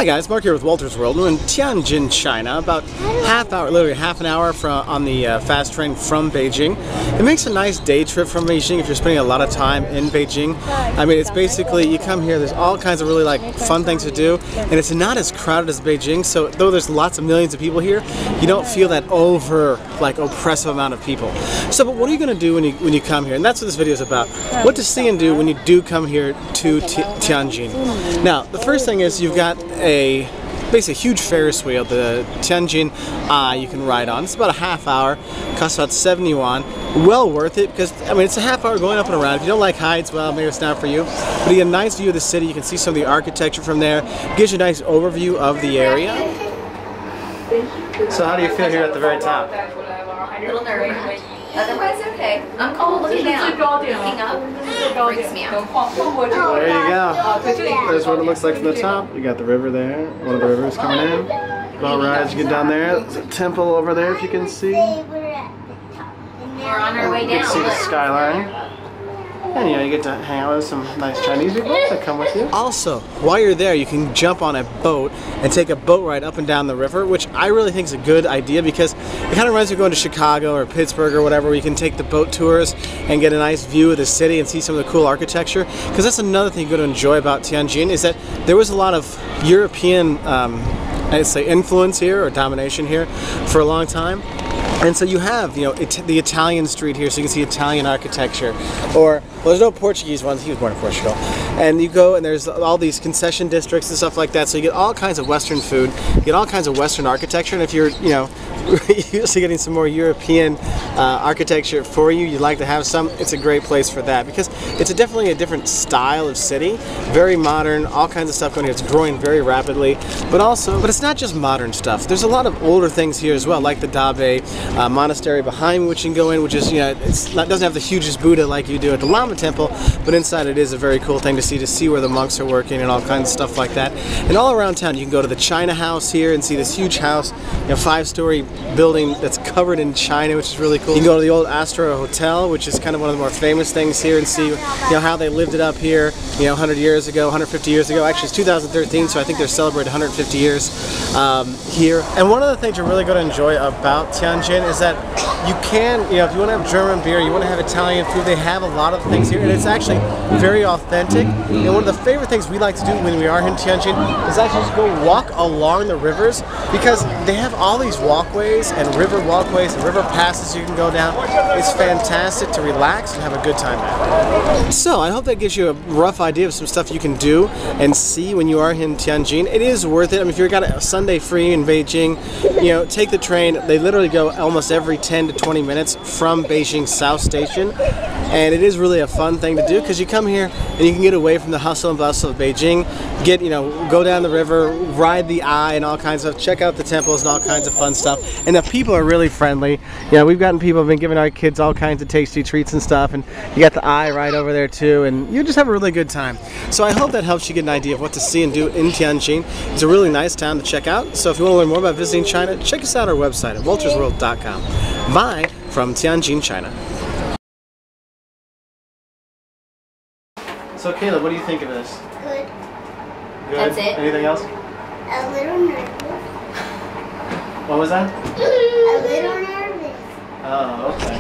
Hi guys, Mark here with Wolters World. We're in Tianjin, China, about literally half an hour on the fast train from Beijing. It makes a nice day trip from Beijing if you're spending a lot of time in Beijing. I mean, it's basically, you come here, there's all kinds of really fun things to do, and it's not as crowded as Beijing, so though there's lots of millions of people here, you don't feel that oppressive amount of people. So, but what are you going to do when you come here? And that's what this video is about. What to see and do when you do come here to Tianjin. Now, the first thing is you've got basically a huge Ferris wheel, the Tianjin Eye, you can ride on. It's about a half hour, costs about 70 yuan. Well worth it because, I mean, it's a half hour going up and around. If you don't like heights, well, maybe it's not for you. But you get a nice view of the city. You can see some of the architecture from there. It gives you a nice overview of the area. So how do you feel here at the very top? A little nervous. Otherwise, okay. I'm cold looking down. Looking up freaks me out. There you go. There's what it looks like from the top. You got the river there. One of the rivers coming in. All right, as you get down there, there's a temple over there if you can see. We're on our way down. You can see the skyline. And you get to hang out with some nice Chinese people that come with you. Also, while you're there, you can jump on a boat and take a boat ride up and down the river, which I really think is a good idea because it kind of reminds me of going to Chicago or Pittsburgh or whatever, where you can take the boat tours and get a nice view of the city and see some of the cool architecture. Because that's another thing you're going to enjoy about Tianjin is that there was a lot of European, I'd say, influence here or domination here for a long time. And so you have, the Italian street here, so you can see Italian architecture. Or, well, there's no Portuguese ones. He was born in Portugal. And you go, and there's all these concession districts and stuff like that. So you get all kinds of Western food, you get all kinds of Western architecture. And if you're, usually getting some more European architecture for you, you'd like to have some, it's a great place for that. Because it's definitely a different style of city. Very modern, all kinds of stuff going here. It's growing very rapidly. But it's not just modern stuff. There's a lot of older things here as well, like the Dabei Monestary behind me, which you can go in, which is, doesn't have the hugest Buddha like you do at the Lama Temple, but inside it is a very cool thing to see where the monks are working and all kinds of stuff like that. And all around town, you can go to the China House here and see this huge house, 5-story building that's covered in China, which is really cool. You can go to the old Astor Hotel, which is kind of one of the more famous things here, and see, how they lived it up here, 100 years ago, 150 years ago. Actually, it's 2013, so I think they're celebrating 150 years here. And one of the things you're really going to enjoy about Tianjin is that you can, if you want to have German beer, you want to have Italian food, they have a lot of things here, and it's actually very authentic. And one of the favorite things we like to do when we are in Tianjin is actually just go walk along the rivers, because they have all these walkways and river walkways and river passes you can go down. It's fantastic to relax and have a good time at. So I hope that gives you a rough idea of some stuff you can do and see when you are in Tianjin. It is worth it. I mean, if you've got a Sunday free in Beijing, take the train. They literally go almost every 10 to 20 minutes from Beijing South Station, and it is really a fun thing to do because you come here and you can get away from the hustle and bustle of Beijing, go down the river, ride the Eye and all kinds of, check out the temples and all kinds of fun stuff. And the people are really friendly. We've gotten people who've been giving our kids all kinds of tasty treats and stuff, and you got the Eye right over there too, and you just have a really good time. So I hope that helps you get an idea of what to see and do in Tianjin. It's a really nice town to check out. So if you want to learn more about visiting China, check us out on our website at woltersworld.com. Bye from Tianjin, China. So Caleb, what do you think of this? Good. Good? That's it? Anything else? A little nervous. What was that? A little nervous. Oh, okay.